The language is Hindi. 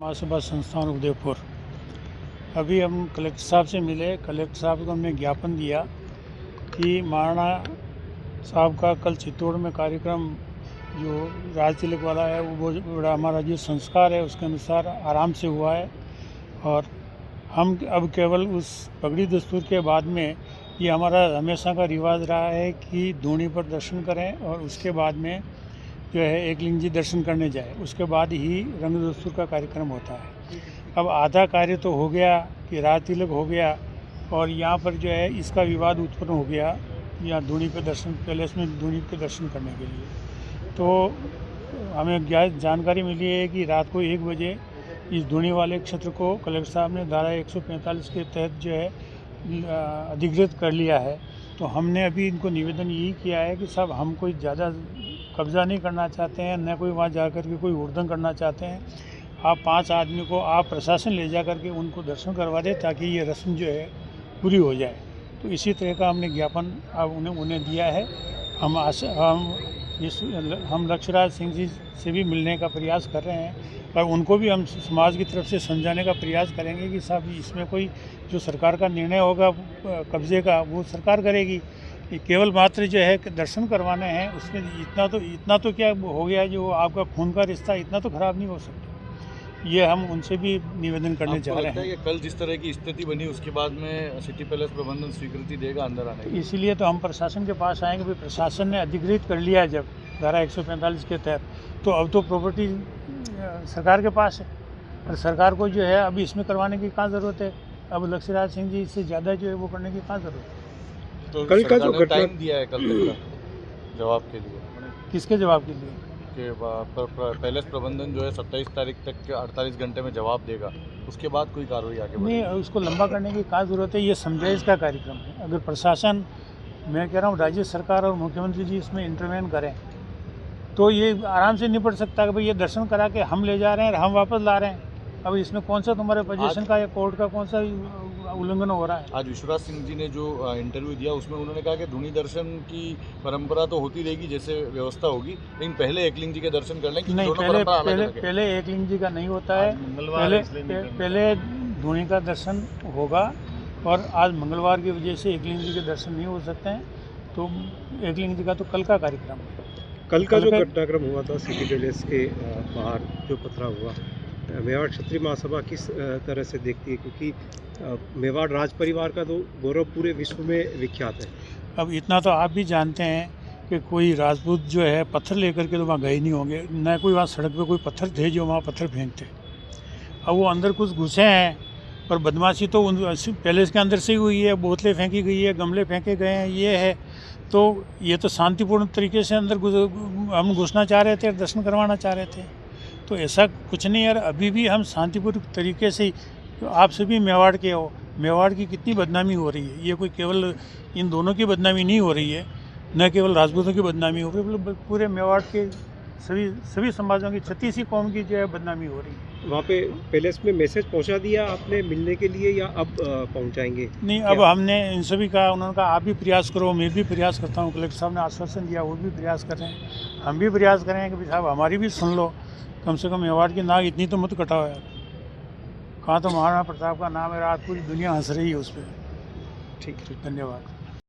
महासभा संस्थान उदयपुर। अभी हम कलेक्टर साहब से मिले। कलेक्टर साहब को हमने ज्ञापन दिया कि महाराणा साहब का कल चित्तौड़ में कार्यक्रम जो राज तिलक वाला है वो बड़ा हमारा जो संस्कार है उसके अनुसार आराम से हुआ है, और हम अब केवल उस पगड़ी दस्तूर के बाद में ये हमारा हमेशा का रिवाज रहा है कि धूनी पर दर्शन करें और उसके बाद में जो है एकलिंग जी दर्शन करने जाए, उसके बाद ही रंग दस्तूर का कार्यक्रम होता है। अब आधा कार्य तो हो गया कि राज तिलक हो गया, और यहाँ पर जो है इसका विवाद उत्पन्न हो गया यहाँ धूनी पे दर्शन, पैलेस में धूनी पे दर्शन करने के लिए। तो हमें जानकारी मिली है कि रात को 1 बजे इस धूनी वाले क्षेत्र को कलेक्टर साहब ने धारा 145 के तहत जो है अधिकृत कर लिया है। तो हमने अभी इनको निवेदन यही किया है कि साहब हम कोई ज़्यादा कब्ज़ा नहीं करना चाहते हैं, न कोई वहाँ जा कर के कोई उड़दंग करना चाहते हैं। आप 5 आदमी को आप प्रशासन ले जा कर के उनको दर्शन करवा दें ताकि ये रस्म जो है पूरी हो जाए। तो इसी तरह का हमने ज्ञापन अब उन्हें दिया है। हम लक्ष्यराज सिंह जी से भी मिलने का प्रयास कर रहे हैं, और उनको भी हम समाज की तरफ से समझाने का प्रयास करेंगे कि साहब इसमें कोई जो सरकार का निर्णय होगा कब्जे का वो सरकार करेगी। केवल मात्र जो है दर्शन करवाने हैं, उसमें इतना तो क्या हो गया जो आपका खून का रिश्ता इतना तो ख़राब नहीं हो सकता। ये हम उनसे भी निवेदन करने जा रहे हैं कि कल जिस तरह की स्थिति बनी उसके बाद में सिटी पैलेस प्रबंधन स्वीकृति देगा अंदर आने की। इसीलिए तो हम प्रशासन के पास आएंगे। भाई प्रशासन ने अधिकृत कर लिया है जब धारा 145 के तहत, तो अब तो प्रॉपर्टी सरकार के पास है, और सरकार को जो है अभी इसमें करवाने की कहाँ ज़रूरत है। अब लक्ष्यराज सिंह जी इससे ज़्यादा जो है वो करने की कहाँ ज़रूरत है। तो कल का जो टाइम दिया है कल तक का जवाब के लिए, किसके जवाब के लिए? कि पैलेस प्रबंधन जो है 27 तारीख तक के 48 घंटे में जवाब देगा, उसके बाद कोई कार्रवाई आगे नहीं, उसको लंबा करने की क्या ज़रूरत है। ये समझाइश का कार्यक्रम है। अगर प्रशासन, मैं कह रहा हूँ राज्य सरकार और मुख्यमंत्री जी इसमें इंटरवेन करें तो ये आराम से निपट सकता है कि भाई ये दर्शन करा के हम ले जा रहे हैं और हम वापस ला रहे हैं। अब इसमें कौन सा तुम्हारे पोजीशन का या कोर्ट का कौन सा उल्लंघन हो रहा है। आज विश्वराज सिंह जी ने जो इंटरव्यू दिया उसमें उन्होंने कहा कि धूनी दर्शन की परंपरा तो होती रहेगी जैसे व्यवस्था होगी, लेकिन पहले एकलिंग जी के दर्शन कर लें। नहीं, पहले एकलिंग जी का नहीं होता है। पहले धूनी का दर्शन होगा, और आज मंगलवार की वजह से एकलिंग जी के दर्शन नहीं हो सकते हैं। तो एकलिंग जी का तो कल का कार्यक्रम है। कल का जो घटनाक्रम हुआ था सिटी पैलेस के बाहर जो पथराव हुआ, मेवाड़ क्षत्रिय महासभा किस तरह से देखती है, क्योंकि मेवाड़ राज परिवार का तो गौरव पूरे विश्व में विख्यात है। अब इतना तो आप भी जानते हैं कि कोई राजपूत जो है पत्थर लेकर के तो वहाँ गए नहीं होंगे, न कोई वहाँ सड़क पे कोई पत्थर थे जो वहाँ पत्थर फेंकते। अब वो अंदर कुछ घुसे हैं, और बदमाशी तो पैलेस के अंदर से ही हुई है। बोतलें फेंकी गई है, गमले फेंके गए हैं, ये है। तो ये तो शांतिपूर्ण तरीके से अंदर हम घुसना चाह रहे थे, दर्शन करवाना चाह रहे थे। तो ऐसा कुछ नहीं यार, अभी भी हम शांतिपूर्ण तरीके से, आप सभी मेवाड़ के हो, मेवाड़ की कितनी बदनामी हो रही है। ये कोई केवल इन दोनों की बदनामी नहीं हो रही है, न केवल राजपूतों की बदनामी हो रही है, पूरे मेवाड़ के सभी समाजों की 36 कौम की जो है बदनामी हो रही है। वहाँ पे पैलेस में मैसेज पहुँचा दिया आपने मिलने के लिए, या अब पहुँचाएंगे? नहीं, अब हमने इन सभी का, उन्होंने कहा आप भी प्रयास करो, मैं भी प्रयास करता हूँ। कलेक्टर साहब ने आश्वासन दिया, वो भी प्रयास कर रहे हैं, हम भी प्रयास करेंगे कि साहब हमारी भी सुन लो, कम से कम मेवाड़ की नाक इतनी तो मत कटाओ यार। कहाँ तो महाराणा प्रताप का नाम है, आज पूरी दुनिया हंस रही है उस पर। ठीक है, धन्यवाद।